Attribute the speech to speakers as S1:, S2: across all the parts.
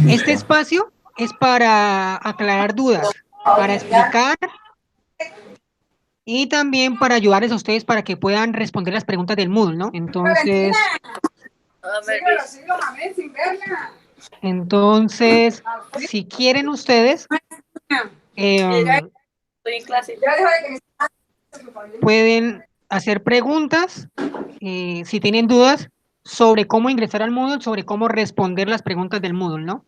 S1: Este espacio es para aclarar dudas, para explicar y también para ayudarles a ustedes para que puedan responder las preguntas del Moodle, ¿no? Entonces, si quieren ustedes, eh,
S2: Estoy en clase.
S1: pueden hacer preguntas, si tienen dudas sobre cómo ingresar al Moodle, sobre cómo responder las preguntas del Moodle, ¿no?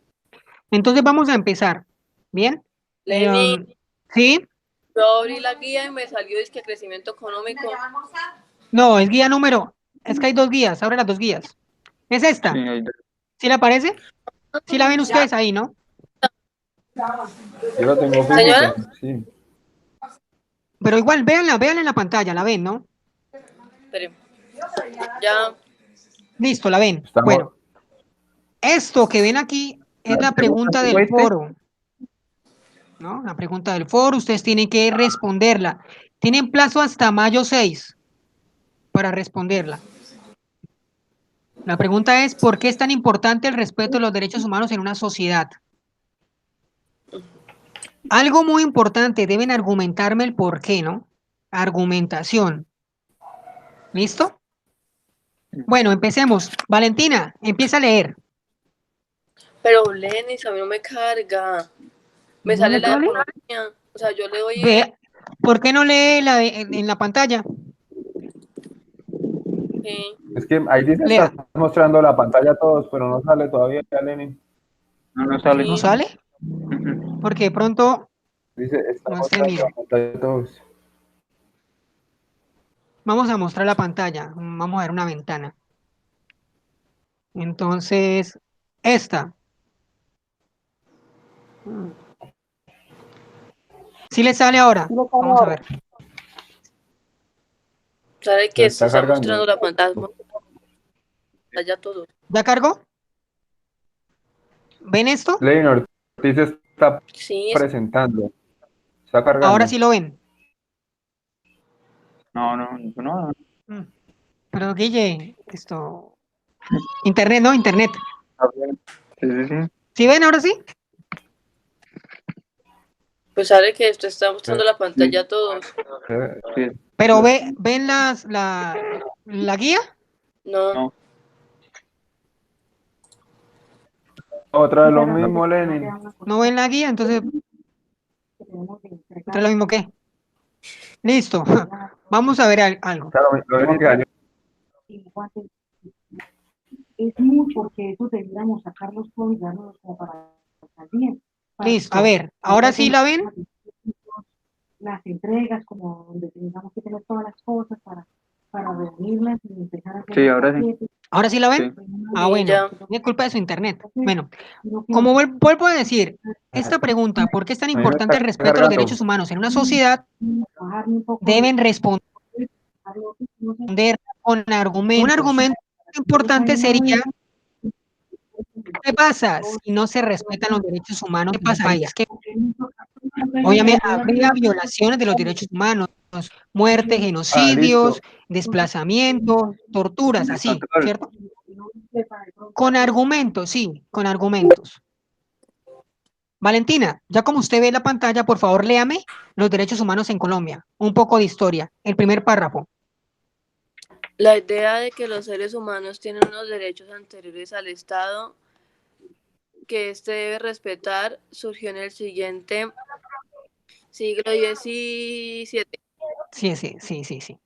S1: Entonces vamos a empezar, ¿bien?
S2: Lenny,
S1: ¿Sí?
S2: yo abrí la guía y me salió disque crecimiento económico.
S1: No, es guía número, es que hay dos guías, abre las dos guías. Es esta,
S3: Sí,
S1: ¿sí la aparece? ¿Sí la ven ustedes ahí, no?
S3: yo la tengo
S2: ¿Señora?
S3: física, sí.
S1: Pero igual, véanla en la pantalla, la ven, ¿no?
S2: Espere. Ya.
S1: Listo, la ven.
S3: Estamos.
S1: Bueno, esto que ven aquí es la pregunta del foro, ¿no? La pregunta del foro, ustedes tienen que responderla. Tienen plazo hasta mayo 6 para responderla. La pregunta es, ¿por qué es tan importante el respeto de los derechos humanos en una sociedad? Algo muy importante, deben argumentarme el por qué, ¿no? Argumentación. ¿Listo? Bueno, empecemos. Valentina, empieza a leer.
S2: Pero Lenny, a mí no me carga. Me
S1: ¿No
S2: sale
S1: le
S2: la de
S1: sale?
S2: economía. O sea, yo le doy.
S1: Ve, ¿por qué no lee en la pantalla?
S3: Es que ahí dice,
S1: Lea.
S3: estás mostrando la pantalla a todos, pero no sale todavía, Lenin.
S1: No sale. ¿No sale? Porque de pronto,
S3: Dice, está
S1: no sé,
S3: mostrando la
S1: miro.
S3: pantalla a todos.
S1: Vamos a mostrar la pantalla. Vamos a ver una ventana. Entonces, esta. ¿Sí le sale ahora? Vamos a ver.
S2: ¿Sabe
S3: Se
S2: que se
S3: está
S2: está
S3: cargando.
S2: mostrando la pantalla? Allá todo.
S1: ¿Ya cargó? ¿Ven esto?
S3: Lenin Ortiz está
S2: Sí,
S3: presentando. Está
S1: Ahora
S3: cargando.
S1: sí lo ven.
S3: No.
S1: Mm, Pero Guille, esto... Internet, ¿no? Internet.
S3: Sí.
S1: ¿Sí ven ahora sí?
S2: pues sabe que esto está mostrando la pantalla a todos.
S3: Sí.
S1: Pero ven la guía.
S2: No.
S3: Otra vez lo mismo, Lenin.
S1: No ven la guía, entonces otra vez lo mismo que. Listo. Vamos a ver algo.
S3: Claro, lo mismo que ayer.
S4: Es mucho porque eso deberíamos sacarlos todos y darnos como para estar bien.
S1: Listo. A ver, ahora sí la ven.
S4: Las entregas, como donde tengamos que tener todas las cosas para reunirlas y empezar a hacer.
S3: Sí, ahora sí.
S1: ¿Ahora sí la ven?
S3: Sí.
S1: Ah,
S2: Sí,
S1: bueno,
S2: ya.
S1: es culpa de su internet. Bueno, como vuelvo a decir, esta pregunta, ¿por qué es tan
S3: A mí me
S1: importante
S3: está
S1: el respeto a los
S3: cargando.
S1: derechos humanos en una sociedad? Deben responder con argumentos. Un argumento importante sería, ¿qué pasa si no se respetan los derechos humanos en un país? Que obviamente habría violaciones de los derechos humanos, muerte,
S3: Ah,
S1: genocidios,
S3: listo.
S1: desplazamientos, torturas, así,
S3: Control.
S1: ¿cierto? Con argumentos, sí, con argumentos. Valentina, ya como usted ve la pantalla, por favor, léame los derechos humanos en Colombia. Un poco de historia. El primer párrafo.
S2: La idea de que los seres humanos tienen unos derechos anteriores al Estado que éste debe respetar surgió en el siguiente siglo XVII.
S1: Sí.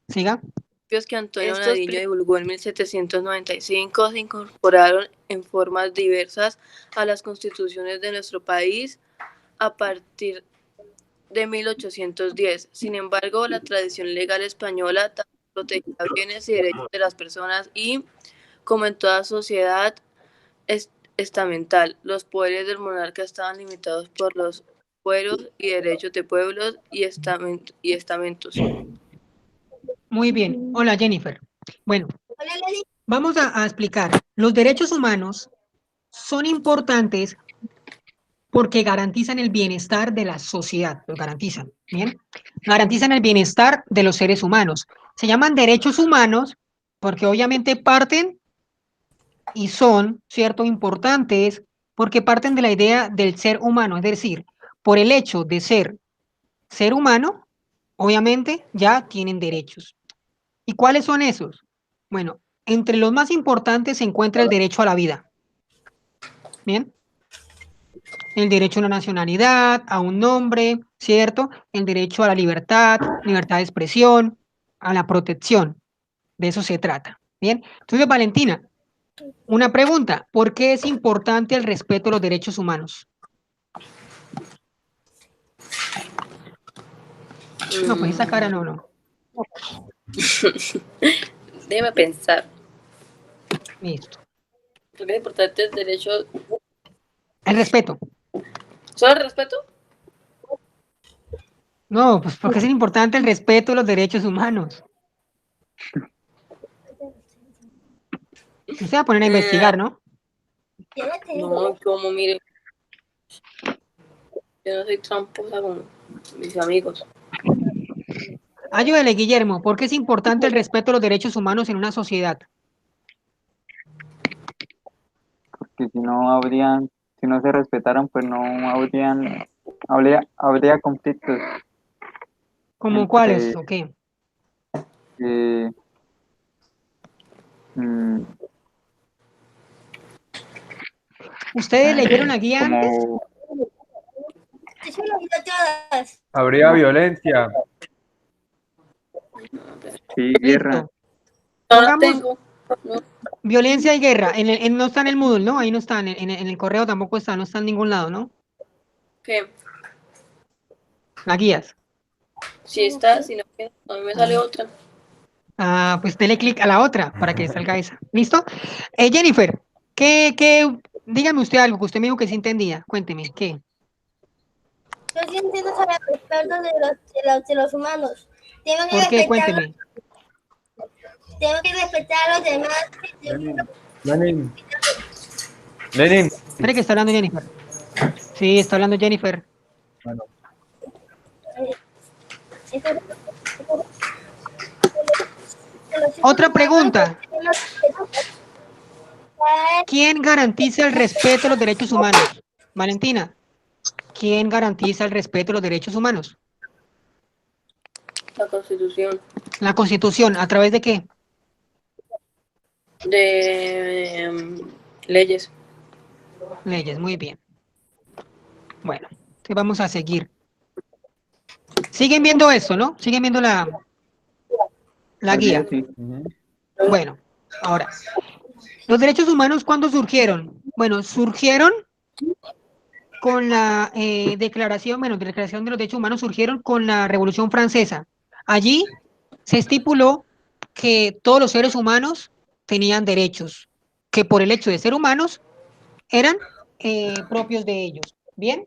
S1: Siga.
S2: Que Antonio Nariño divulgó en 1795 se incorporaron en formas diversas a las constituciones de nuestro país a partir de 1810. Sin embargo, la tradición legal española también protegía bienes y derechos de las personas y, como en toda sociedad estamental, los poderes del monarca estaban limitados por los fueros y derechos de pueblos y estamentos.
S1: Muy bien. Hola, Jennifer. Bueno, vamos a explicar. Los derechos humanos son importantes porque garantizan el bienestar de la sociedad, lo garantizan, ¿bien? Garantizan el bienestar de los seres humanos. Se llaman derechos humanos porque obviamente parten y son, ¿cierto?, importantes porque parten de la idea del ser humano, es decir, por el hecho de ser humano, obviamente ya tienen derechos. ¿Y cuáles son esos? Bueno, entre los más importantes se encuentra el derecho a la vida. Bien, el derecho a una nacionalidad, a un nombre, ¿cierto? El derecho a la libertad de expresión, a la protección. De eso se trata. Bien, entonces, Valentina, una pregunta. ¿Por qué es importante el respeto a los derechos humanos? No, pues esa cara no.
S2: Déjeme pensar.
S1: Listo.
S2: Porque es importante el derecho.
S1: El respeto.
S2: ¿Solo el respeto?
S1: No, pues porque es importante el respeto a los derechos humanos. No se va a poner a investigar, ¿no?
S2: No, como mire. Yo no soy tramposa con mis amigos.
S1: Ayúdale, Guillermo, ¿por qué es importante el respeto a los derechos humanos en una sociedad?
S5: Que si no se respetaran, pues no habría conflictos
S1: ¿Cómo
S5: entre
S1: cuáles o qué?
S5: eh, mm,
S1: ¿Ustedes leyeron la guía antes?
S5: como
S3: Habría violencia.
S5: sí, guerra.
S1: Listo.
S2: No la
S1: Pongamos
S2: tengo. No.
S1: violencia y guerra. No está en el Moodle, ¿no? Ahí no está. En el correo tampoco está. No está en ningún lado, ¿no?
S2: ¿Qué?
S1: Las guías.
S2: Sí está, sino que a mí me sale otra.
S1: Ah, pues dele clic a la otra para que salga esa. ¿Listo? Jennifer, dígame usted algo que usted me dijo que sí entendía. Cuénteme, ¿qué?
S6: Yo sí entiendo sobre el respeto de los humanos. Tengo que
S1: ¿Por qué?
S6: respetar,
S1: Cuénteme.
S6: tengo que respetar a los demás.
S3: Lenin. Lenin.
S1: Espere que está hablando Jennifer. Sí, está hablando Jennifer.
S3: Bueno,
S1: Otra pregunta. ¿Quién garantiza el respeto a los derechos humanos? Valentina, ¿quién garantiza el respeto a los derechos humanos?
S2: La Constitución.
S1: La Constitución, ¿a través de qué?
S2: De leyes.
S1: Leyes, muy bien. Bueno, entonces vamos a seguir. Siguen viendo eso, ¿no? Siguen viendo la guía.
S5: Sí.
S1: Bueno, ahora, ¿los derechos humanos cuándo surgieron? Bueno, surgieron con la declaración de los derechos humanos surgieron con la Revolución Francesa. Allí se estipuló que todos los seres humanos tenían derechos, que por el hecho de ser humanos eran propios de ellos. ¿Bien?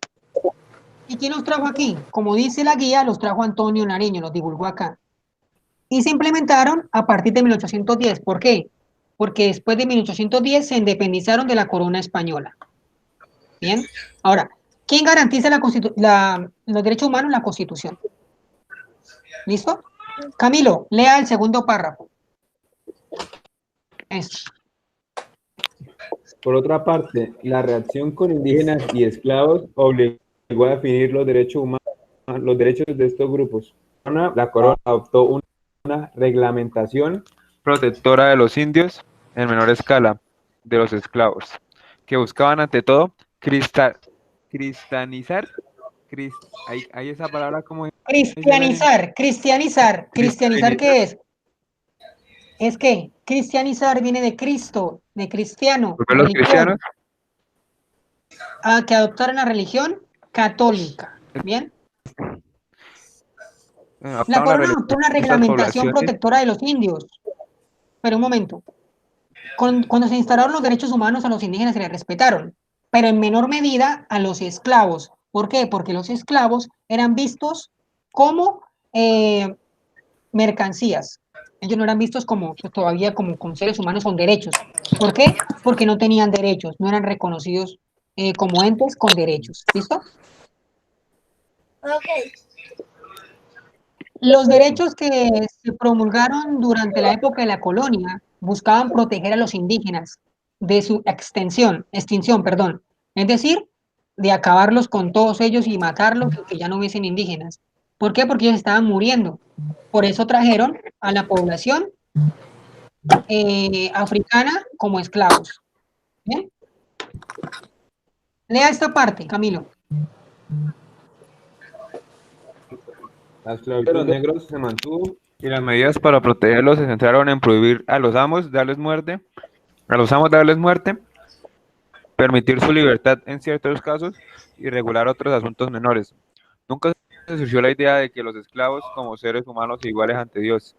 S1: ¿Y quién los trajo aquí? Como dice la guía, los trajo Antonio Nariño, los divulgó acá. Y se implementaron a partir de 1810. ¿Por qué? Porque después de 1810 se independizaron de la corona española. Bien, ahora, ¿quién garantiza los derechos humanos? La Constitución. ¿Listo? Camilo, lea el segundo párrafo. Eso.
S3: por otra parte, la reacción con indígenas y esclavos obligó a definir los derechos humanos, los derechos de estos grupos. La corona adoptó una reglamentación protectora de los indios en menor escala de los esclavos, que buscaban ante todo cristianizar, hay esa palabra como
S1: Cristianizar, cristianizar, ¿qué es? Es que cristianizar viene de Cristo, de cristiano,
S3: ¿Por qué los
S1: religión,
S3: cristianos?
S1: a que adoptaran la religión católica. Bien, la
S3: Adoptaron la
S1: corona
S3: religión
S1: adoptó una
S3: de estas
S1: reglamentación
S3: poblaciones.
S1: protectora de los indios. Pero un momento, cuando se instauraron los derechos humanos a los indígenas se les respetaron, pero en menor medida a los esclavos. ¿Por qué? Porque los esclavos eran vistos como mercancías. Ellos no eran vistos como pues, todavía como seres humanos con derechos. ¿Por qué? Porque no tenían derechos, no eran reconocidos como entes con derechos. ¿Listo?
S6: Ok.
S1: Los derechos que se promulgaron durante la época de la colonia buscaban proteger a los indígenas de su extinción, perdón. Es decir, de acabarlos con todos ellos y matarlos y que ya no hubiesen indígenas. ¿Por qué? Porque ellos estaban muriendo. Por eso trajeron a la población africana como esclavos. ¿Bien? Lea esta parte, Camilo.
S3: La esclavitud de los negros se mantuvo y las medidas para protegerlos se centraron en prohibir a los amos darles muerte, permitir su libertad en ciertos casos y regular otros asuntos menores. Nunca se surgió la idea de que los esclavos, como seres humanos iguales ante Dios,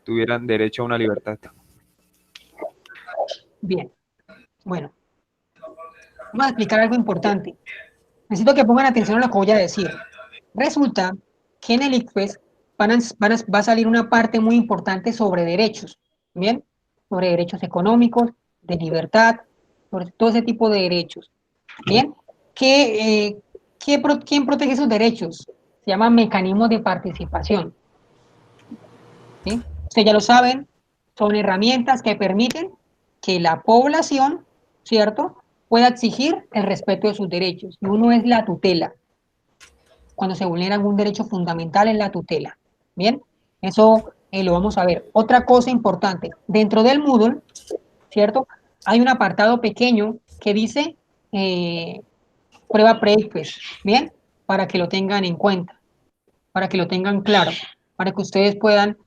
S3: tuvieran derecho a una libertad.
S1: Bien, bueno, vamos a explicar algo importante. Necesito que pongan atención a lo que voy a decir. Resulta que en el ICFES va a salir una parte muy importante sobre derechos, ¿bien? Sobre derechos económicos, de libertad, sobre todo ese tipo de derechos, ¿bien? ¿Quién protege esos derechos? Se llama mecanismos de participación, ¿sí? Ustedes ya lo saben, son herramientas que permiten que la población, ¿cierto?, pueda exigir el respeto de sus derechos. Y uno es la tutela. Cuando se vulnera algún derecho fundamental en la tutela. Bien, eso lo vamos a ver. Otra cosa importante, dentro del Moodle, ¿cierto? Hay un apartado pequeño que dice prueba pre-ICFES, ¿bien? Para que lo tengan en cuenta, para que lo tengan claro, para que ustedes puedan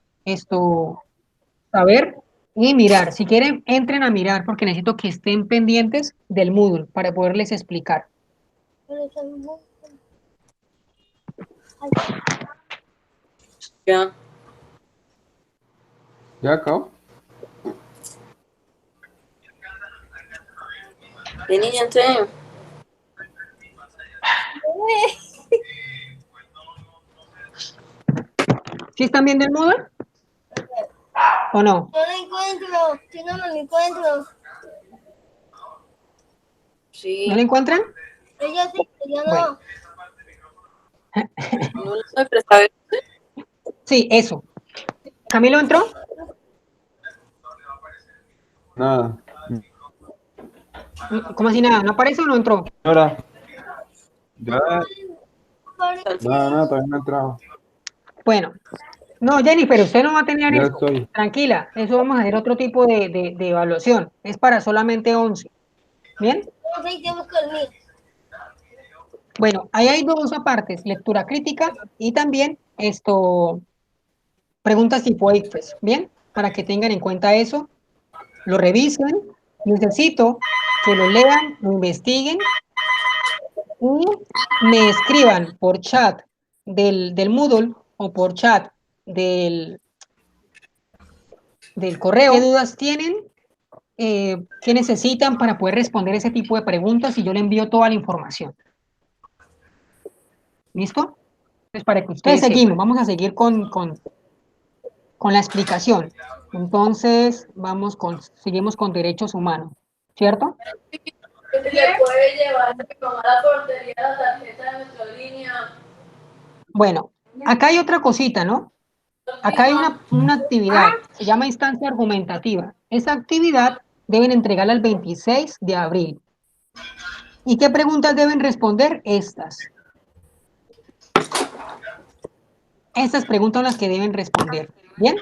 S1: saber y mirar. Si quieren, entren a mirar porque necesito que estén pendientes del Moodle para poderles explicar.
S2: Ya.
S3: ¿Ya acabó?
S2: Vení, ya entré.
S1: ¿Sí están viendo el Moodle? ¿O no?
S6: No lo encuentro, si no lo encuentro.
S2: Sí.
S1: ¿No lo encuentran?
S6: Ella sí, yo no.
S1: Bueno.
S2: No lo sé, pero ¿sabes?
S1: Sí, eso. ¿Camilo entró?
S3: Nada.
S1: ¿Cómo así nada? ¿No aparece o no entró?
S3: Ahora. Ya. Nada, todavía no he entrado.
S1: Bueno. No, Jennifer, usted no va a tener
S3: Ya
S1: eso.
S3: estoy.
S1: Tranquila, eso vamos a hacer otro tipo de evaluación. Es para solamente 11. ¿Bien?
S6: No sé qué buscar el mío.
S1: Bueno, ahí hay dos partes, lectura crítica y también preguntas tipo ICFES. ¿Bien? Para que tengan en cuenta eso, lo revisen. Necesito que lo lean, lo investiguen y me escriban por chat del Moodle o por chat del correo. ¿Qué dudas tienen? ¿Qué necesitan para poder responder ese tipo de preguntas? Y yo le envío toda la información. ¿Listo? Pues para que ustedes seguimos, vamos a seguir con la explicación. Entonces, seguimos con derechos humanos, ¿cierto?
S2: ¿Le puede llevar a la portería la tarjeta de nuestra línea?
S1: Bueno, acá hay otra cosita, ¿no? Acá hay una actividad, se llama instancia argumentativa. Esa actividad deben entregarla el 26 de abril. ¿Y qué preguntas deben responder? Estas. Estas preguntas son las que deben responder. ¿Bien?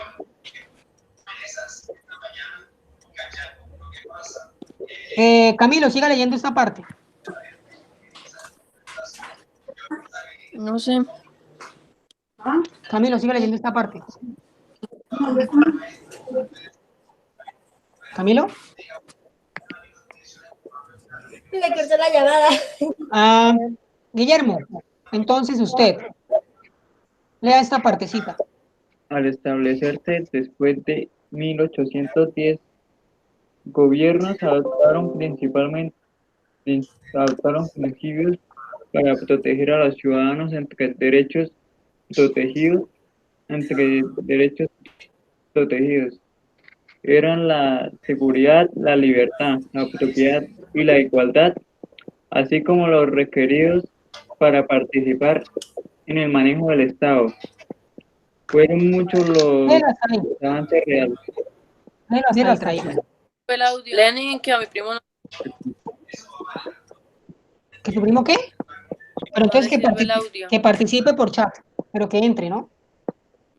S1: Camilo, siga leyendo esta parte.
S2: No sé.
S1: Camilo, siga leyendo esta parte. ¿Camilo?
S6: Me cortó la llamada.
S1: Guillermo, entonces usted, lea esta partecita.
S5: Al establecerse después de 1810, gobiernos adoptaron principios para proteger a los ciudadanos entre derechos protegidos. Eran la seguridad, la libertad, la propiedad y la igualdad, así como los requeridos para participar en el manejo del Estado. Fueron muchos los
S1: Hasta ahí,
S5: avances reales.
S1: hasta ahí.
S2: Fue el audio. Lenin, que a mi primo no
S1: ¿Que tu primo qué? Pero
S2: le
S1: entonces
S2: sirve el audio.
S1: que participe por chat, pero que entre, ¿no?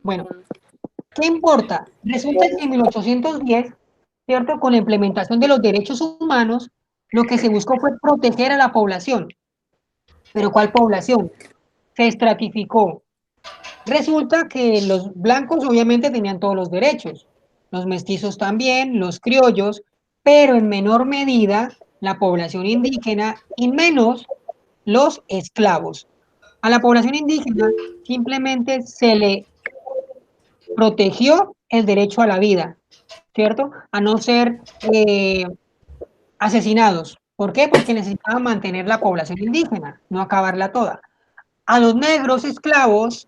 S1: Bueno, ¿qué importa? Resulta que en 1810, ¿cierto? Con la implementación de los derechos humanos, lo que se buscó fue proteger a la población. ¿Pero cuál población? Se estratificó. Resulta que los blancos obviamente tenían todos los derechos, los mestizos también, los criollos, pero en menor medida la población indígena y menos los esclavos. A la población indígena simplemente se le protegió el derecho a la vida, ¿cierto? A no ser asesinados. ¿Por qué? Porque necesitaban mantener la población indígena, no acabarla toda. A los negros esclavos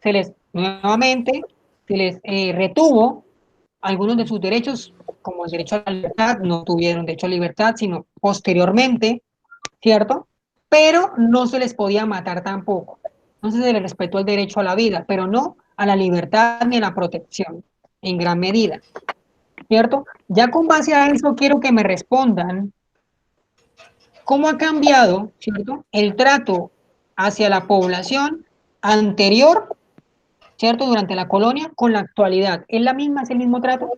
S1: se les, nuevamente, se les retuvo algunos de sus derechos, como el derecho a la libertad, no tuvieron derecho a libertad, sino posteriormente, ¿cierto? Pero no se les podía matar tampoco. Entonces se les respetó el derecho a la vida, pero no a la libertad ni a la protección, en gran medida, ¿cierto? Ya con base a eso quiero que me respondan cómo ha cambiado, ¿cierto? El trato hacia la población anterior, ¿cierto? Durante la colonia con la actualidad. ¿Es la misma, es el mismo trato?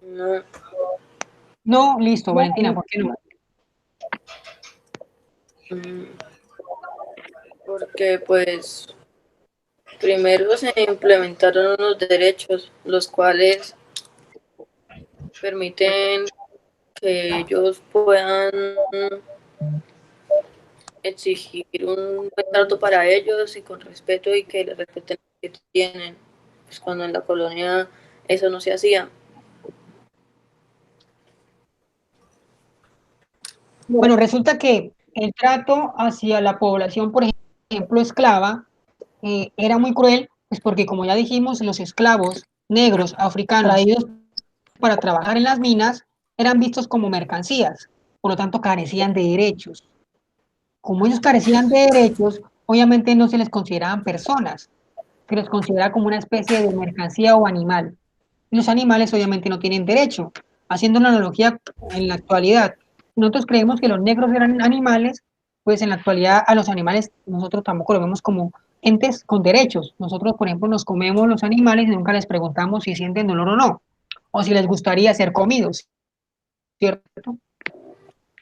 S2: No.
S1: No, listo, Valentina, ¿por qué no?
S2: Porque pues primero se implementaron unos derechos, los cuales permiten que ellos puedan exigir un buen trato para ellos y con respeto y que les respeten lo que tienen. Pues cuando en la colonia eso no se hacía.
S1: Bueno, resulta que el trato hacia la población, por ejemplo, esclava, era muy cruel, pues porque como ya dijimos, los esclavos negros africanos traídos para trabajar en las minas eran vistos como mercancías, por lo tanto carecían de derechos. Como ellos carecían de derechos, obviamente no se les consideraban personas, se les considera como una especie de mercancía o animal. Y los animales obviamente no tienen derecho. Haciendo una analogía en la actualidad, nosotros creemos que los negros eran animales, pues en la actualidad a los animales nosotros tampoco lo vemos como entes con derechos. Nosotros, por ejemplo, nos comemos los animales y nunca les preguntamos si sienten dolor o no, o si les gustaría ser comidos, ¿cierto?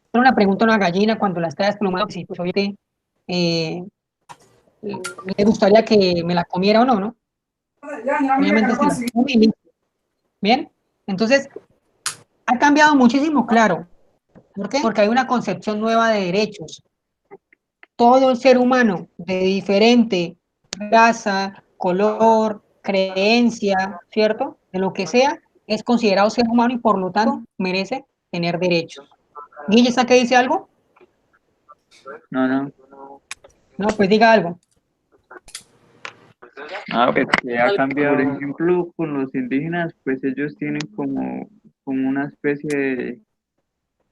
S1: Pero una pregunta a una gallina cuando la está desplumando, si pues obviamente le gustaría que me la comiera o no, ¿no? Obviamente se la come y listo. Bien, entonces ha cambiado muchísimo, claro. ¿Por qué? Porque hay una concepción nueva de derechos. Todo el ser humano de diferente raza, color, creencia, ¿cierto? De lo que sea, es considerado ser humano y por lo tanto merece tener derechos. Guille, ¿está que dice algo?
S5: No.
S1: No, pues diga algo.
S5: Pues que ha cambiado. Por ejemplo, con los indígenas, pues ellos tienen como una especie de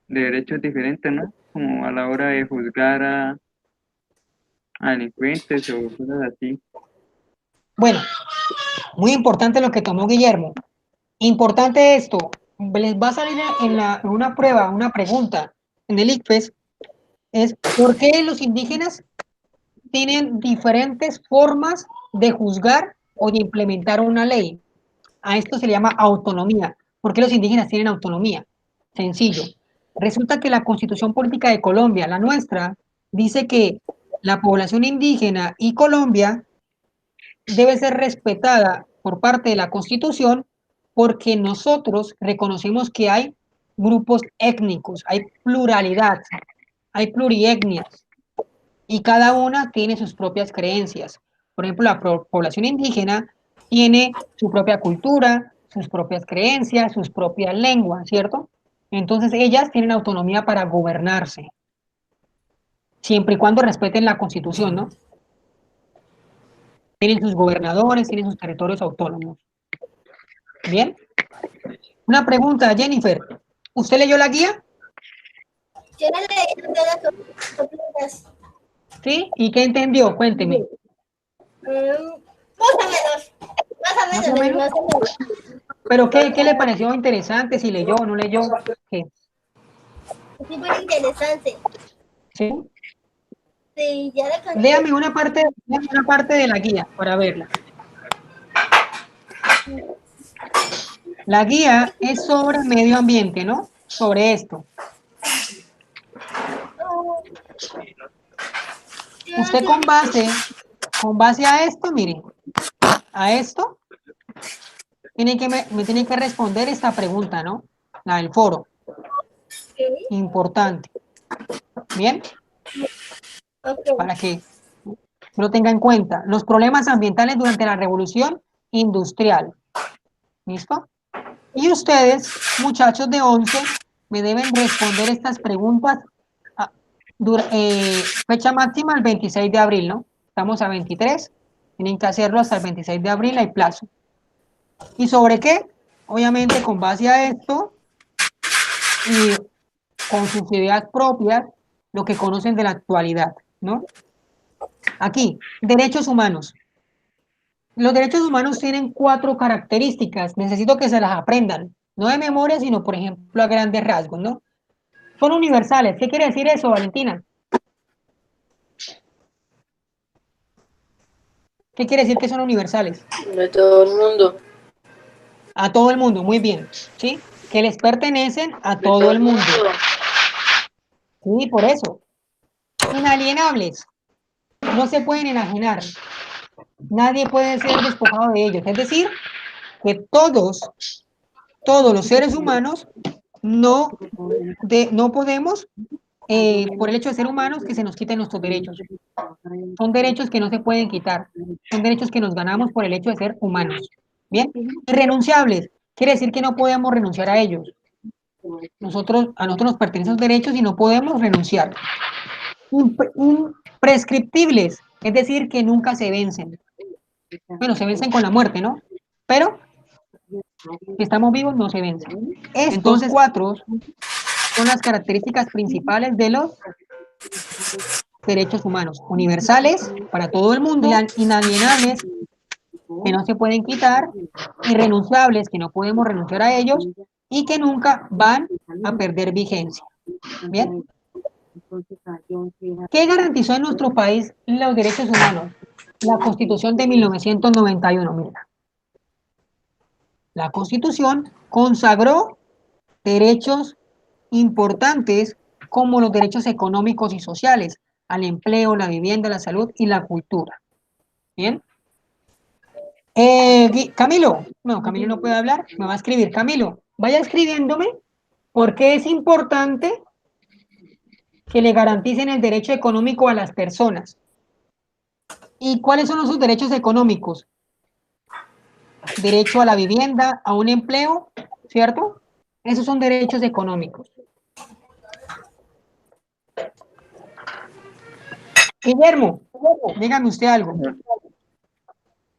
S5: derechos diferentes, ¿no? Como a la hora de juzgar a delincuentes o cosas así.
S1: Bueno, muy importante lo que tomó Guillermo. Importante esto, les va a salir en una prueba, una pregunta en el ICFES, es ¿por qué los indígenas tienen diferentes formas de juzgar o de implementar una ley? A esto se le llama autonomía. ¿Por qué los indígenas tienen autonomía? Sencillo. Resulta que la Constitución Política de Colombia, la nuestra, dice que la población indígena y Colombia debe ser respetada por parte de la Constitución porque nosotros reconocemos que hay grupos étnicos, hay pluralidad, hay plurietnias y cada una tiene sus propias creencias. Por ejemplo, la población indígena tiene su propia cultura, sus propias creencias, sus propias lenguas, ¿cierto? Entonces ellas tienen autonomía para gobernarse, siempre y cuando respeten la Constitución, ¿no? Tienen sus gobernadores, tienen sus territorios autónomos. Bien. Una pregunta, Jennifer. ¿Usted leyó la guía?
S6: Yo no leí todas las completas.
S1: ¿Sí? ¿Y qué entendió? Cuénteme.
S6: Más o menos.
S1: ¿Pero qué le pareció interesante? Si leyó o no leyó. ¿Qué?
S6: Sí, muy interesante.
S1: ¿Sí?
S6: Sí, ya la conté.
S1: Léame una parte de la guía para verla. La guía es sobre medio ambiente, ¿no? Sobre esto. Usted con base a esto, mire, a esto, me tiene que responder esta pregunta, ¿no? La del foro. Importante. ¿Bien? Para que lo tenga en cuenta. Los problemas ambientales durante la revolución industrial. ¿Listo? Y ustedes, muchachos de 11, me deben responder estas preguntas. Fecha máxima el 26 de abril, ¿no? Estamos a 23. Tienen que hacerlo hasta el 26 de abril, hay plazo. ¿Y sobre qué? Obviamente con base a esto y con sus ideas propias, lo que conocen de la actualidad, ¿no? Aquí, derechos humanos. Los derechos humanos tienen 4 características. Necesito que se las aprendan. No de memoria, sino, por ejemplo, a grandes rasgos, ¿no? Son universales. ¿Qué quiere decir eso, Valentina? ¿Qué quiere decir que son universales?
S2: De todo el mundo.
S1: A todo el mundo, muy bien. ¿Sí? Que les pertenecen a todo el mundo. Sí, por eso. Inalienables. No se pueden enajenar. Nadie puede ser despojado de ellos. Es decir, que todos los seres humanos no podemos, por el hecho de ser humanos, que se nos quiten nuestros derechos. Son derechos que no se pueden quitar. Son derechos que nos ganamos por el hecho de ser humanos. ¿Bien? Irrenunciables. Quiere decir que no podemos renunciar a ellos. A nosotros nos pertenecen los derechos y no podemos renunciar. Imprescriptibles. Es decir, que nunca se vencen. Bueno, se vencen con la muerte, ¿no? Pero si estamos vivos, no se vencen. Estos 4 son las características principales de los derechos humanos. Universales para todo el mundo, inalienables, que no se pueden quitar, irrenunciables, que no podemos renunciar a ellos, y que nunca van a perder vigencia. ¿Bien? ¿Qué garantizó en nuestro país los derechos humanos? La Constitución de 1991, mira. La Constitución consagró derechos importantes como los derechos económicos y sociales, al empleo, la vivienda, la salud y la cultura. ¿Bien? Camilo, no, Camilo no puede hablar, me va a escribir. Camilo, vaya escribiéndome por qué es importante que le garanticen el derecho económico a las personas. ¿Y cuáles son sus derechos económicos? Derecho a la vivienda, a un empleo, ¿cierto? Esos son derechos económicos. Guillermo, dígame usted algo.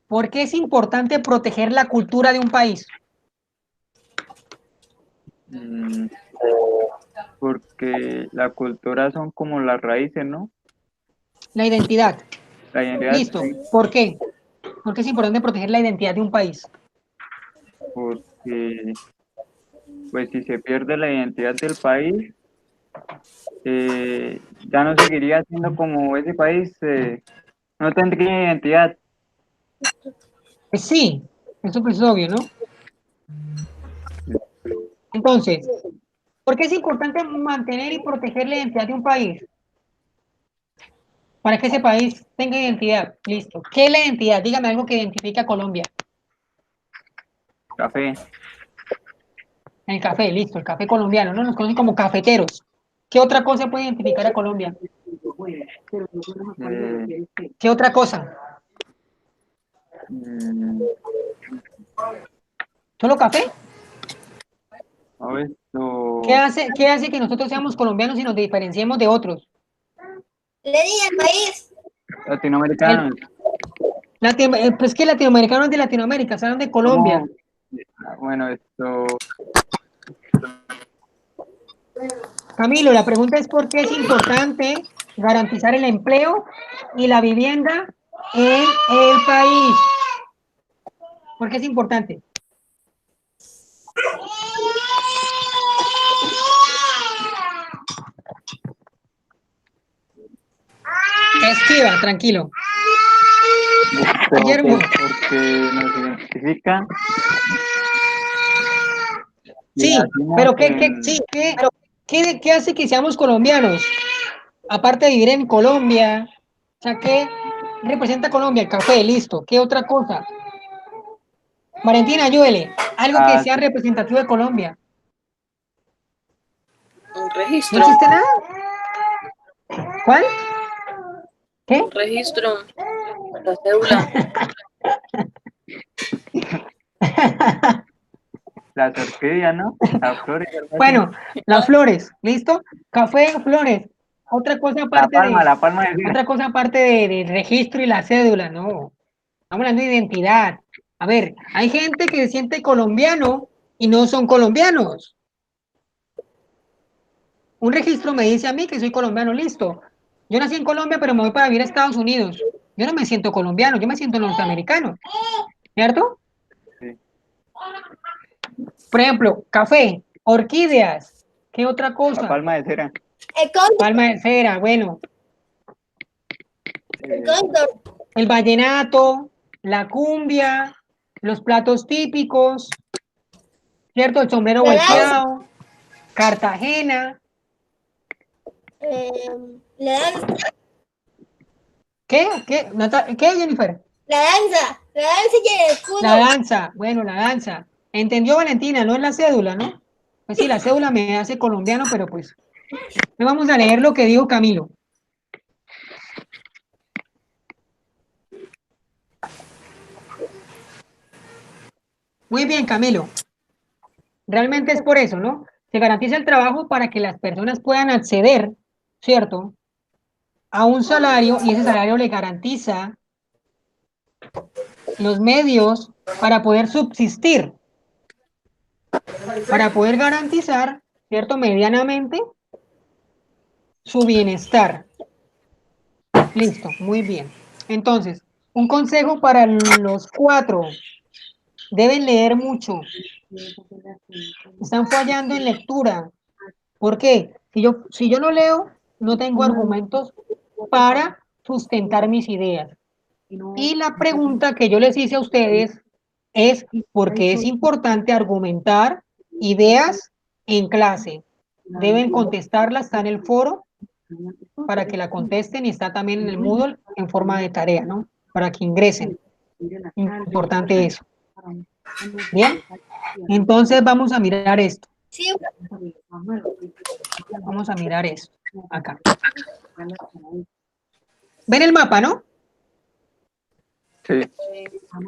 S1: ¿Por qué es importante proteger la cultura de un país?
S5: Porque la cultura son como las raíces, ¿no?
S1: La identidad.
S5: La identidad.
S1: Listo. ¿Por qué? ¿Por qué es importante proteger la identidad de un país?
S5: Porque, pues, si se pierde la identidad del país, ya no seguiría siendo como ese país, no tendría identidad.
S1: Pues sí, eso pues es obvio, ¿no? Entonces, ¿por qué es importante mantener y proteger la identidad de un país? Para que ese país tenga identidad. Listo. ¿Qué es la identidad? Dígame algo que identifique a Colombia.
S5: Café.
S1: El café, listo, el café colombiano, ¿no? Nos conocen como cafeteros. ¿Qué otra cosa puede identificar a Colombia? ¿Qué otra cosa? ¿Solo café? ¿Qué hace que nosotros seamos colombianos y nos diferenciemos de otros?
S6: Le di el país.
S5: Latinoamericanos.
S1: Pues que latinoamericanos de Latinoamérica, se hablan de Colombia.
S5: Bueno,
S1: Camilo, la pregunta es ¿por qué es importante garantizar el empleo y la vivienda en el país? ¿Por qué es importante? Esquiva, tranquilo. Guillermo.
S5: Porque nos identifica.
S1: Sí, pero ¿qué hace que seamos colombianos? Aparte de vivir en Colombia, o sea, ¿qué representa Colombia? El café, listo. ¿Qué otra cosa? Valentina, ayúdele. Algo que sea representativo de Colombia.
S2: Un registro.
S1: ¿No existe nada? ¿Cuál? ¿Qué?
S2: Un registro. La cédula.
S5: Las orquídeas, ¿no? Las flores.
S1: Bueno, las flores, ¿listo? Café, flores. Otra cosa aparte
S5: la palma de cera.
S1: otra cosa aparte del registro y la cédula, no. Estamos hablando de identidad. A ver, hay gente que se siente colombiano y no son colombianos. Un registro me dice a mí que soy colombiano, listo. Yo nací en Colombia, pero me voy para vivir a Estados Unidos. Yo no me siento colombiano, yo me siento norteamericano. ¿Cierto?
S5: Sí.
S1: Por ejemplo, café, orquídeas. ¿Qué otra cosa?
S5: La palma de cera.
S6: El cóndor.
S1: Palma de cera, bueno.
S6: El cóndor.
S1: El vallenato, la cumbia, los platos típicos, ¿cierto? El sombrero volteado, Cartagena.
S6: La danza.
S1: ¿Qué, Jennifer?
S6: La danza y el escudo.
S1: La danza, bueno, la danza. ¿Entendió, Valentina? No es la cédula, ¿no? Pues sí, la cédula me hace colombiano, pero pues... Vamos a leer lo que dijo Camilo. Muy bien, Camilo. Realmente es por eso, ¿no? Se garantiza el trabajo para que las personas puedan acceder, ¿cierto?, a un salario, y ese salario le garantiza los medios para poder subsistir, para poder garantizar, ¿cierto?, medianamente su bienestar. Listo, muy bien. Entonces, un consejo para los 4. Deben leer mucho. Están fallando en lectura. ¿Por qué? Si yo no leo, no tengo argumentos para sustentar mis ideas. Y la pregunta que yo les hice a ustedes es ¿por qué es importante argumentar ideas en clase? Deben contestarla, está en el foro para que la contesten y está también en el Moodle en forma de tarea, ¿no? Para que ingresen. Importante eso. Bien, entonces vamos a mirar esto.
S6: Sí.
S1: Vamos a mirar esto acá. ¿Ven el mapa, no?
S5: Sí.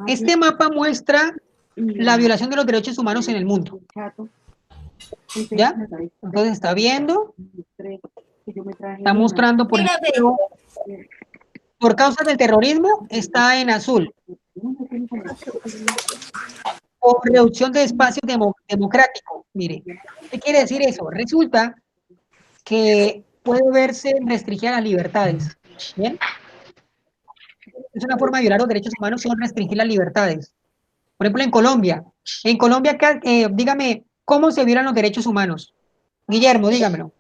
S1: Este mapa muestra la violación de los derechos humanos en el mundo. ¿Ya? Entonces está viendo, está mostrando, por ejemplo, por causa del terrorismo, está en azul. O reducción de espacios democráticos. Mire, ¿qué quiere decir eso? Resulta que puede verse restringida las libertades. ¿Bien? Es una forma de violar los derechos humanos, son restringir las libertades. Por ejemplo, en Colombia, dígame, ¿cómo se violan los derechos humanos? Guillermo, dígamelo.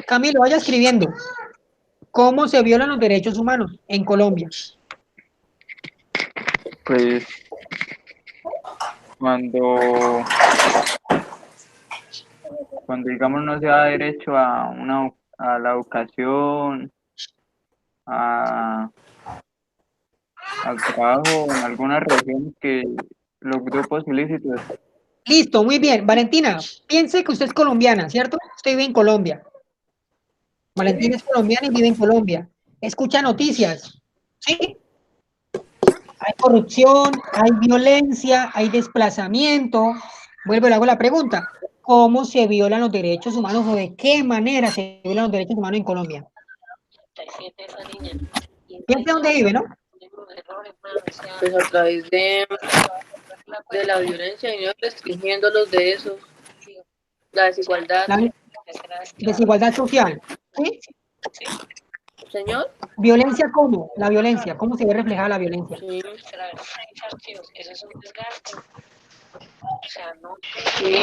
S1: Camilo, vaya escribiendo. ¿Cómo se violan los derechos humanos en Colombia?
S5: Pues cuando digamos no se da derecho a la educación, al trabajo en algunas regiones que los grupos ilícitos.
S1: Listo, muy bien. Valentina, piense que usted es colombiana, ¿cierto? Usted vive en Colombia. Valentina es colombiana y vive en Colombia. Escucha noticias, ¿sí? Hay corrupción, hay violencia, hay desplazamiento. Vuelvo y le hago la pregunta. ¿Cómo se violan los derechos humanos o de qué manera se violan los derechos humanos en Colombia? Piense dónde vive, ¿no?
S2: Pues a través de la violencia y no restringiéndolos de eso. La desigualdad.
S1: La desigualdad social, ¿sí?
S2: Señor.
S1: ¿Violencia cómo? La violencia, ¿cómo se ve reflejada la violencia?
S2: Sí.
S7: Eso es un desgaste. O sea, no
S2: Sí.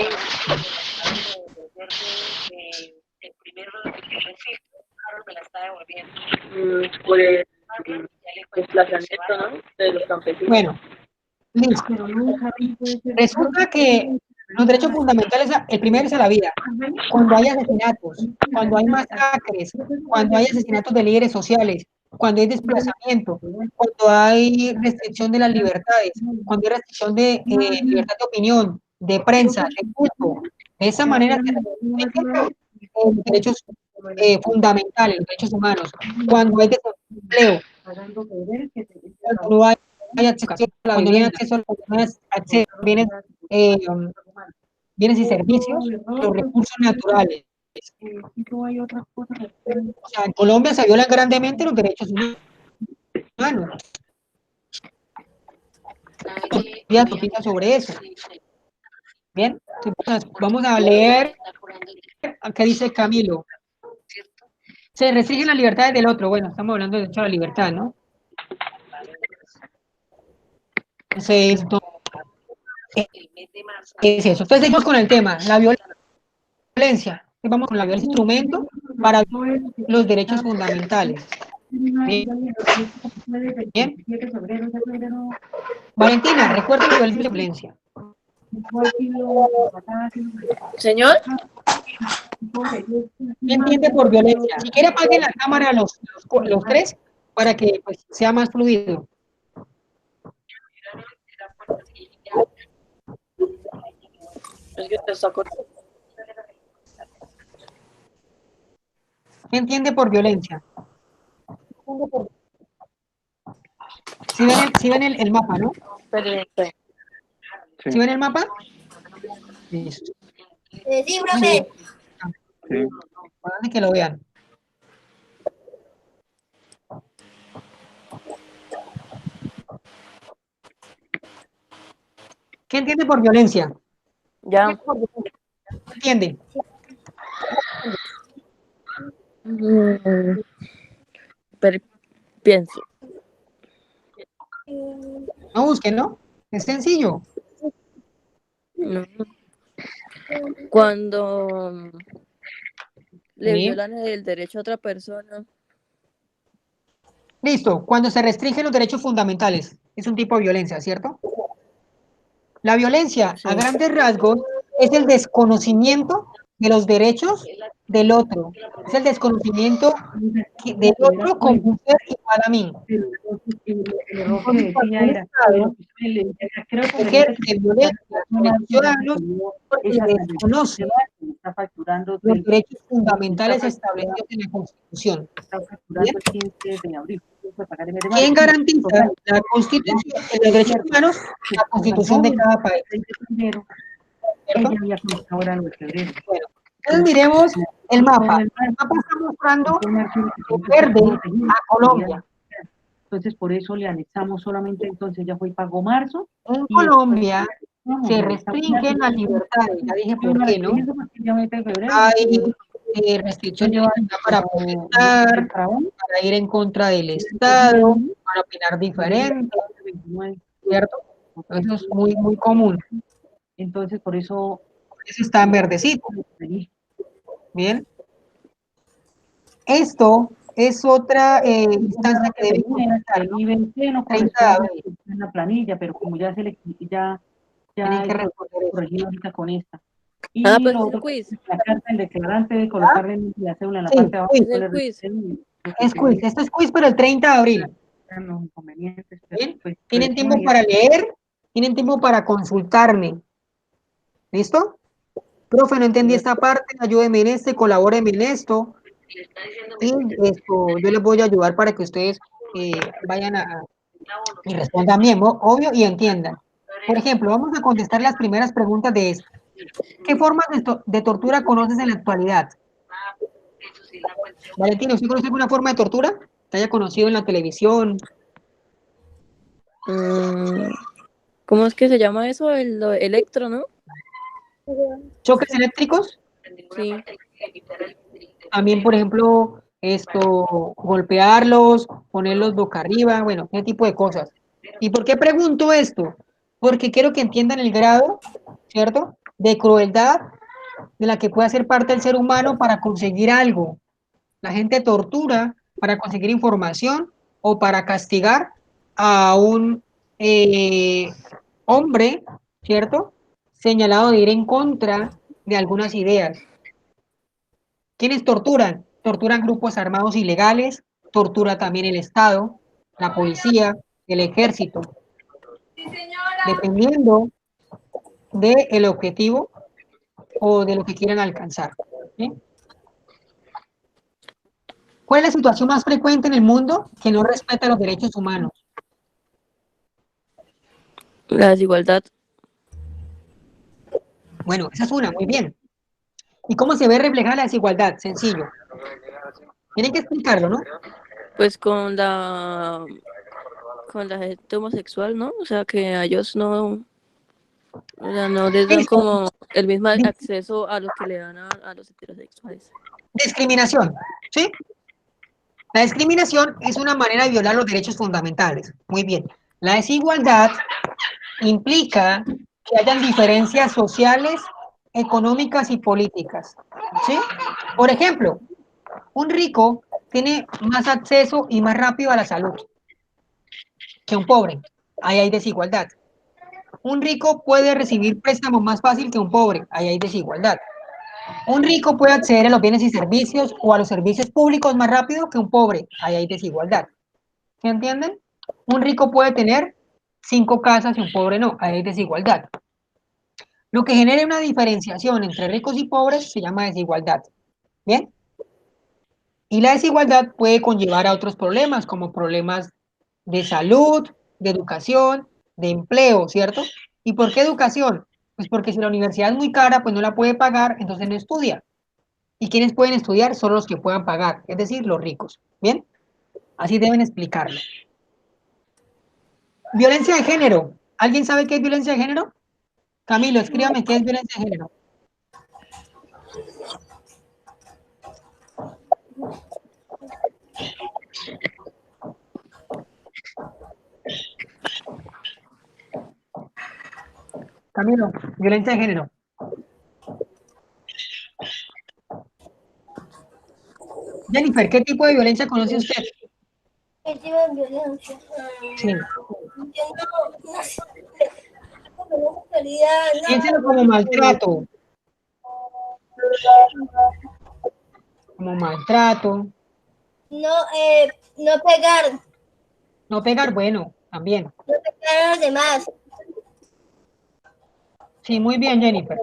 S7: el primero lo que tiene el filtro, Carlos me la está devolviendo.
S2: Por el desplazamiento, ¿no? De los campesinos.
S1: Bueno, listo.
S4: Pero nunca puede ser.
S1: Resulta que los derechos fundamentales, el primero es a la vida. Cuando hay asesinatos, cuando hay masacres, cuando hay asesinatos de líderes sociales, cuando hay desplazamiento, cuando hay restricción de las libertades, cuando hay restricción de libertad de opinión, de prensa, de culto. De esa manera se restringen los derechos fundamentales, los derechos humanos. Cuando hay desempleo, cuando no hay acceso a la vivienda, acceso a bienes, bienes y servicios, los recursos naturales. O sea, en Colombia se violan grandemente los derechos humanos. Ya noticias sobre eso. Bien, entonces vamos a leer qué dice Camilo. Se restringen las libertades del otro. Bueno, estamos hablando de derecho a la libertad, ¿no? Entonces, es eso. Entonces, seguimos con el tema, la violencia. Vamos con la violencia, instrumento para los derechos fundamentales. Bien. Bien. Valentina, recuerda la violencia.
S2: Señor.
S1: ¿Qué entiende por violencia? Si quiere, apaguen la cámara los tres para que pues, sea más fluido.
S2: Es que te saco.
S1: ¿Qué entiende por violencia? ¿Sí ven el mapa, no? ¿Sí ven el mapa? Listo.
S6: Sí, profe.
S5: Sí.
S1: Para que lo vean. ¿Qué entiende por violencia?
S2: Ya.
S1: ¿Qué entiende?
S2: Pero pienso.
S1: No busquen, ¿no? Es sencillo.
S2: No. Cuando le
S1: Sí.
S2: violan el derecho a otra persona.
S1: Listo. Cuando se restringen los derechos fundamentales, es un tipo de violencia, ¿cierto? La violencia,
S2: Sí.
S1: a grandes rasgos, es el desconocimiento de los derechos del otro. Es el desconocimiento del otro como un ser igual a mí.
S4: El error que decía era, creo que
S1: de violencia sobre los ciudadanos porque se desconoce
S4: está facturando
S1: los derechos fundamentales establecidos en la Constitución.
S4: está facturando el 15 de abril.
S1: ¿Quién garantiza la Constitución de los derechos humanos? La Constitución de cada país.
S4: Ella había comenzado ahora en febrero.
S1: Bueno, entonces miremos el mapa. El mapa está mostrando verde a Colombia.
S4: Entonces, por eso le anexamos solamente, entonces ya fue y pagó marzo.
S1: En Colombia se restringen las libertades, ya dije por qué, ¿no? Hay restricciones para protestar, para ir en contra del Estado, para opinar diferente, ¿cierto? Eso es muy, muy común.
S4: Entonces, por eso
S1: está en verdecito. Bien. Esto es otra instancia que debe completar, ¿no? 30 de abril.
S4: En la planilla, pero como ya se le
S1: tienen que
S4: corregir ahorita con esta. Y
S2: Pues
S4: lo
S2: es el quiz.
S4: la carta del declarante de colocarle la cédula en la
S1: Sí,
S4: parte de abajo.
S2: Es el quiz.
S1: Es quiz, esto es quiz, pero el 30 de abril.
S4: Los inconvenientes,
S1: ¿Bien?
S4: pues,
S1: Tienen tiempo para leer, tienen tiempo para consultarme. ¿Listo? Profe, no entendí esta parte, ayúdeme en este, colabóreme en esto. Y esto, yo les voy a ayudar para que ustedes vayan y respondan bien, obvio, y entiendan. Por ejemplo, vamos a contestar las primeras preguntas de esto. ¿Qué formas de tortura conoces en la actualidad? Valentina, ¿usted conoce alguna forma de tortura que haya conocido en la televisión?
S2: ¿Cómo es que se llama eso? El electro, ¿no?
S1: ¿Choques eléctricos?
S2: Sí.
S1: También, por ejemplo, golpearlos, ponerlos boca arriba, bueno, ese tipo de cosas. ¿Y por qué pregunto esto? Porque quiero que entiendan el grado, ¿cierto?, de crueldad de la que puede ser parte del ser humano para conseguir algo. La gente tortura para conseguir información o para castigar a un hombre, ¿cierto?, señalado de ir en contra de algunas ideas. ¿Quiénes torturan? Torturan grupos armados ilegales, tortura también el Estado, la policía, el ejército, dependiendo del objetivo o de lo que quieran alcanzar. ¿Sí? ¿Cuál es la situación más frecuente en el mundo que no respeta los derechos humanos?
S2: La desigualdad.
S1: Bueno, esa es una, muy bien. ¿Y cómo se ve reflejada la desigualdad? Sencillo. Tienen que explicarlo, ¿no?
S2: Pues con la gente homosexual, ¿no? O sea, que a ellos no, o sea, no les dan
S1: Listo.
S2: como el mismo acceso a lo que le dan a los heterosexuales.
S1: Discriminación, ¿sí? La discriminación es una manera de violar los derechos fundamentales. Muy bien. La desigualdad implica que hayan diferencias sociales, económicas y políticas, ¿sí? Por ejemplo, un rico tiene más acceso y más rápido a la salud que un pobre. Ahí hay desigualdad. Un rico puede recibir préstamos más fácil que un pobre. Ahí hay desigualdad. Un rico puede acceder a los bienes y servicios o a los servicios públicos más rápido que un pobre. Ahí hay desigualdad. ¿Se entienden? Un rico puede tener 5 casas y un pobre no. Ahí hay desigualdad. Lo que genera una diferenciación entre ricos y pobres se llama desigualdad. ¿Bien? Y la desigualdad puede conllevar a otros problemas, como problemas de salud, de educación, de empleo, ¿cierto? ¿Y por qué educación? Pues porque si la universidad es muy cara, pues no la puede pagar, entonces no estudia. ¿Y quienes pueden estudiar? Son los que puedan pagar, es decir, los ricos. ¿Bien? Así deben explicarlo. Violencia de género. ¿Alguien sabe qué es violencia de género? Camilo, escríbame qué es violencia de género. Camilo, violencia de género. Jennifer, ¿qué tipo de violencia conoce usted?
S6: ¿Qué tipo de violencia?
S1: Sí.
S6: Yo no sé. No,
S1: Piénselo como maltrato. Como maltrato.
S6: no pegar,
S1: No pegar, bueno, también.
S6: no pegar a los demás.
S1: Sí, muy bien, Jennifer.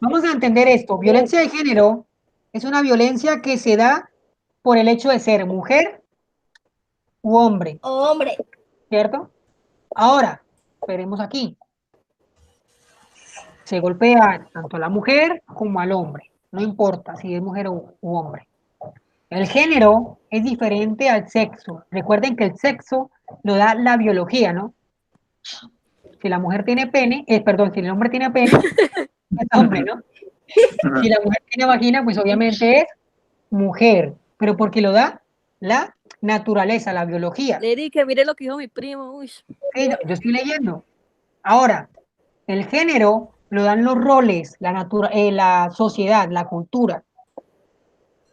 S1: Vamos a entender esto. Violencia de género es una violencia que se da por el hecho de ser mujer u hombre,
S6: Hombre,
S1: ¿cierto? Ahora, veremos aquí. Se golpea tanto a la mujer como al hombre. No importa si es mujer u hombre. El género es diferente al sexo. Recuerden que el sexo lo da la biología, ¿no? Si la mujer tiene pene, perdón, si el hombre tiene pene, es hombre, ¿no? Si la mujer tiene vagina, pues obviamente es mujer, pero porque lo da la naturaleza, la biología.
S2: Lady, que mire lo que dijo mi primo, uy.
S1: Sí, yo estoy leyendo. Ahora, el género lo dan los roles, la sociedad, la cultura,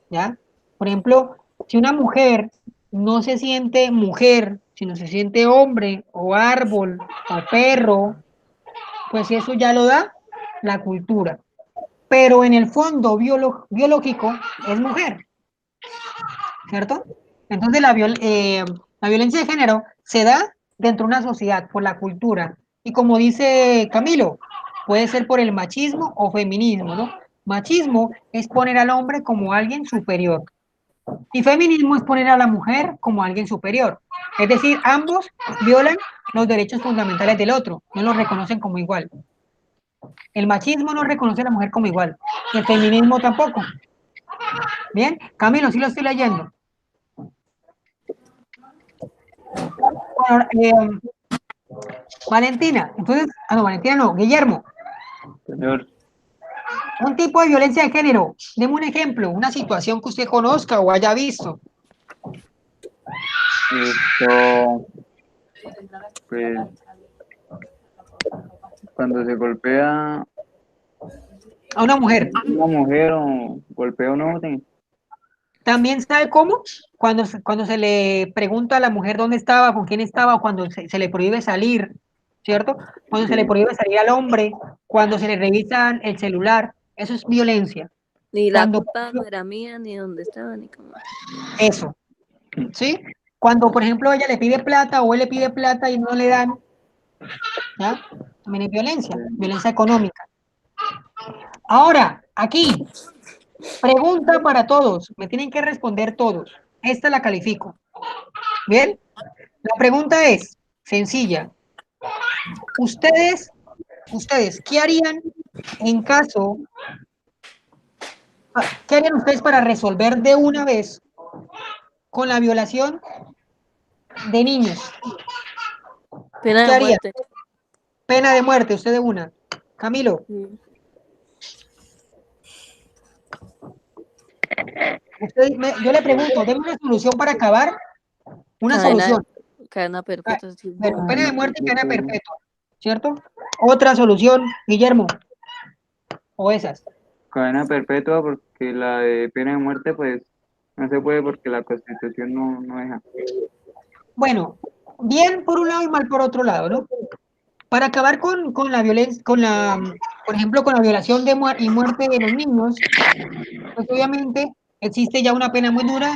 S1: ¿ya? Por ejemplo, si una mujer no se siente mujer, sino se siente hombre o árbol o perro, pues eso ya lo da la cultura. Pero en el fondo biológico es mujer, ¿cierto? Entonces la violencia de género se da dentro de una sociedad por la cultura. Y como dice Camilo, puede ser por el machismo o feminismo, ¿no? Machismo es poner al hombre como alguien superior. Y feminismo es poner a la mujer como alguien superior. Es decir, ambos violan los derechos fundamentales del otro, no los reconocen como igual. El machismo no reconoce a la mujer como igual. El feminismo tampoco. Bien, Camilo, sí lo estoy leyendo. Bueno, Valentina, entonces, no, Valentina no, Guillermo.
S5: Señor.
S1: Un tipo de violencia de género. Deme un ejemplo, una situación que usted conozca o haya visto.
S5: Esto, pues, cuando se golpea
S1: A una mujer.
S5: una mujer o golpea a un hombre,
S1: También sabe cómo, cuando se le pregunta a la mujer dónde estaba, con quién estaba, o cuando se le prohíbe salir, ¿cierto? Cuando se le
S5: sí,
S1: prohíbe salir al hombre, cuando se le revisan el celular, eso es violencia.
S2: Ni la
S1: Cuando,
S2: culpa no era mía, ni dónde estaba, ni cómo.
S1: eso, ¿sí? Cuando, por ejemplo, ella le pide plata o él le pide plata y no le dan, ¿ya? También es violencia, violencia económica. Ahora, aquí, pregunta para todos, me tienen que responder todos. Esta la califico. ¿Bien? La pregunta es sencilla. Ustedes, ¿qué harían en caso, qué harían ustedes para resolver de una vez con la violación de niños?
S2: Pena
S1: ¿Qué
S2: de
S1: harían?
S2: muerte.
S1: Pena de muerte, usted de una. Camilo, yo le pregunto, ¿denme una solución para acabar? Una solución.
S2: Cadena perpetua. Sí.
S1: Bueno, pena de muerte y pena perpetua, ¿cierto? Otra solución, Guillermo, o esas.
S5: cadena perpetua, porque la de pena de muerte, pues, no se puede porque la Constitución no deja.
S1: Bueno, bien por un lado y mal por otro lado, ¿no? Para acabar con la violencia, por ejemplo, con la violación y muerte de los niños, pues obviamente existe ya una pena muy dura,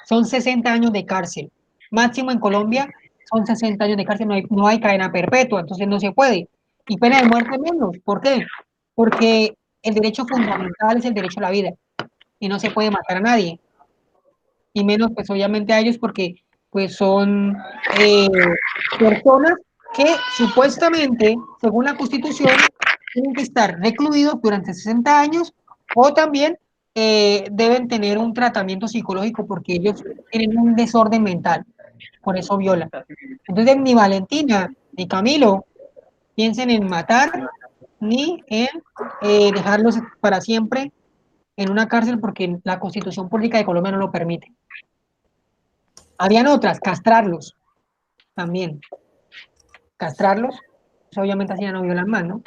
S1: son 60 años de cárcel. Máximo en Colombia son 60 años de cárcel, no hay cadena perpetua, entonces no se puede. Y pena de muerte menos, ¿por qué? Porque el derecho fundamental es el derecho a la vida y no se puede matar a nadie, y menos pues obviamente a ellos porque pues son personas que supuestamente, según la Constitución, tienen que estar recluidos durante 60 años o también deben tener un tratamiento psicológico porque ellos tienen un desorden mental, por eso violan. Entonces ni Valentina ni Camilo piensen en matar ni en dejarlos para siempre en una cárcel porque la Constitución Política de Colombia no lo permite. Habían otras, castrarlos también. Castrarlos, pues obviamente así ya no violan más, ¿no?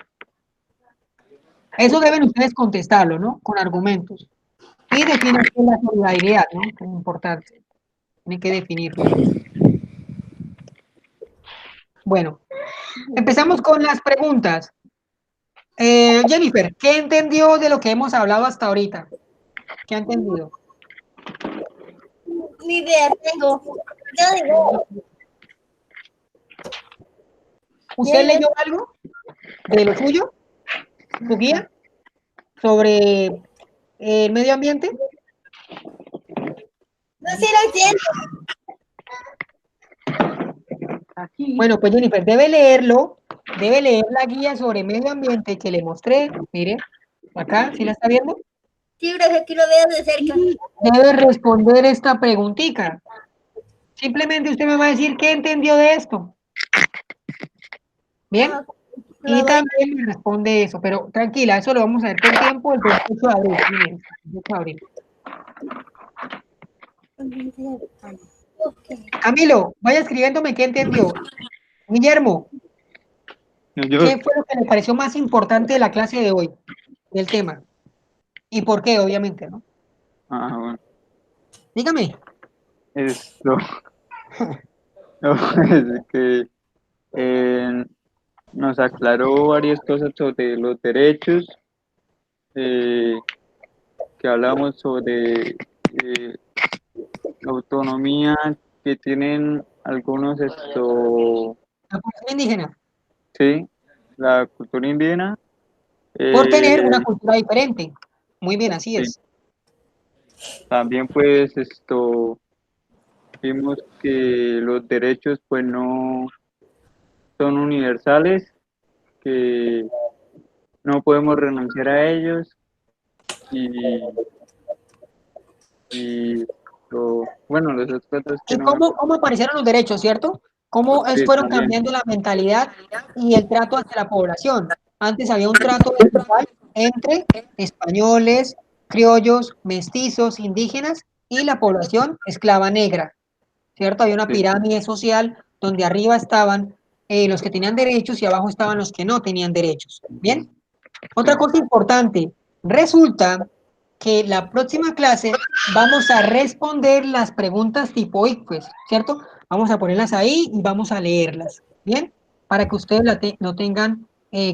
S1: Eso deben ustedes contestarlo, ¿no? Con argumentos. Y definan qué es la solidaridad, ¿no? Que es importante. Tienen que definirlo. Bueno, empezamos con las preguntas. Jennifer, ¿qué entendió de lo que hemos hablado hasta ahorita? ¿Qué ha entendido?
S6: Ni idea tengo. Yo digo,
S1: ¿Usted leyó algo de lo suyo? ¿Su guía? ¿Sobre el medio ambiente?
S6: no sé lo entiendo.
S1: Bueno, pues Jennifer, debe leer la guía sobre medio ambiente que le mostré. Mire, acá, ¿sí la está viendo?
S6: Sí, pero aquí lo veo de cerca.
S1: Debe responder esta preguntita. Simplemente usted me va a decir qué entendió de esto. ¿Bien? Y también me responde eso, pero tranquila, eso lo vamos a ver con tiempo el 28 de abril. Miren, 28 de abril. Camilo, vaya escribiéndome qué entendió. Guillermo, ¿qué fue lo que le pareció más importante de la clase de hoy, del tema? ¿Y por qué, obviamente, no?
S5: Bueno.
S1: Dígame.
S5: Esto, no, es que nos aclaró varias cosas sobre los derechos, que hablamos sobre autonomía que tienen algunos,
S1: La cultura indígena.
S5: sí, la cultura indígena.
S1: Por tener una cultura diferente. Muy bien, así
S5: Sí.
S1: es.
S5: También pues vimos que los derechos pues no son universales, que no podemos renunciar a ellos bueno, los otros que
S1: ¿Y
S5: no,
S1: cómo aparecieron los derechos, cierto? ¿Cómo
S5: sí,
S1: fueron
S5: también,
S1: cambiando la mentalidad y el trato hacia la población? Antes había un trato desigual entre españoles, criollos, mestizos, indígenas y la población esclava negra, ¿cierto? Había una
S5: Sí.
S1: pirámide social donde arriba estaban los que tenían derechos y abajo estaban los que no tenían derechos. ¿Bien? Otra cosa importante, resulta que la próxima clase vamos a responder las preguntas tipo ICFES, ¿cierto? Vamos a ponerlas ahí y vamos a leerlas, ¿bien? Para que ustedes lo tengan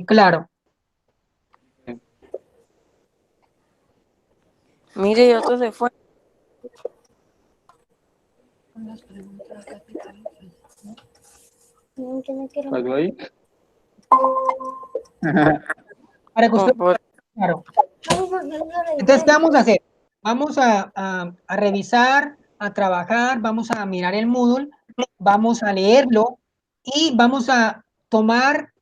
S1: claro.
S2: Mire, y otro se fue.
S5: ¿Pasó ahí?
S1: Para que ustedes claro. Entonces, ¿qué vamos a hacer? Vamos a revisar, a trabajar, vamos a mirar el Moodle, vamos a leerlo y vamos a tomar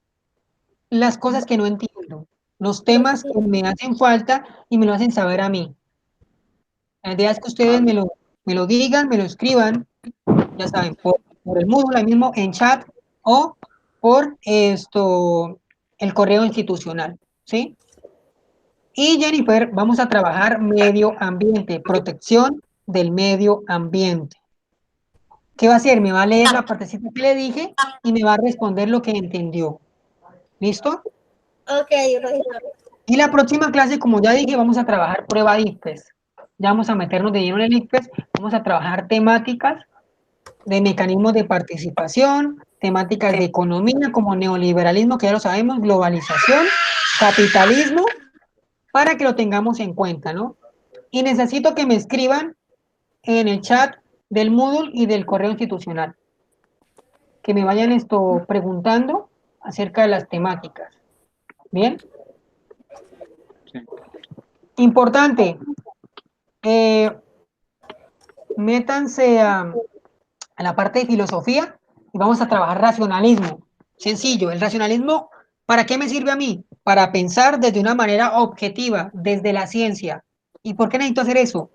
S1: las cosas que no entiendo, los temas que me hacen falta y me lo hacen saber a mí. La idea es que ustedes me lo digan, me lo escriban, ya saben, por el Moodle ahí mismo en chat o por el correo institucional, ¿sí? Y Jennifer, vamos a trabajar medio ambiente, protección del medio ambiente. ¿Qué va a hacer? Me va a leer la partecita que le dije y me va a responder lo que entendió. ¿Listo?
S6: Ok, profesor.
S1: Y la próxima clase, como ya dije, vamos a trabajar prueba de ICFES. Ya vamos a meternos de lleno en el ICFES, vamos a trabajar temáticas de mecanismos de participación, temáticas de economía como neoliberalismo, que ya lo sabemos, globalización, capitalismo, para que lo tengamos en cuenta, ¿no? Y necesito que me escriban en el chat del Moodle y del correo institucional, que me vayan preguntando acerca de las temáticas. ¿Bien?
S5: Sí.
S1: Importante, métanse a la parte de filosofía y vamos a trabajar racionalismo. Sencillo, el racionalismo, ¿para qué me sirve a mí? Para pensar desde una manera objetiva, desde la ciencia. ¿Y por qué necesito hacer eso?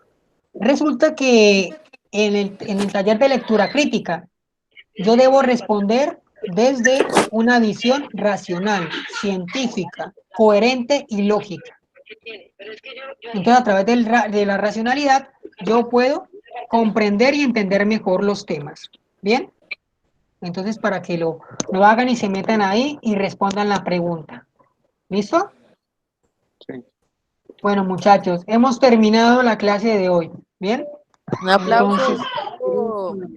S1: Resulta que en el taller de lectura crítica, yo debo responder desde una visión racional, científica, coherente y lógica. Entonces, a través de la racionalidad, yo puedo comprender y entender mejor los temas. ¿Bien? Entonces, para que lo hagan y se metan ahí y respondan la pregunta. ¿Listo?
S5: Sí.
S1: Bueno, muchachos, hemos terminado la clase de hoy. ¿Bien?
S2: Un aplauso.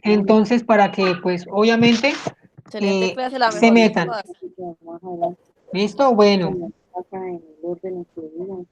S1: Entonces, para que, pues, obviamente,
S2: Excelente clase, la
S1: se
S2: mejor de
S1: metan.
S2: todas.
S1: ¿Listo? Bueno.
S4: Acá en el orden que digan.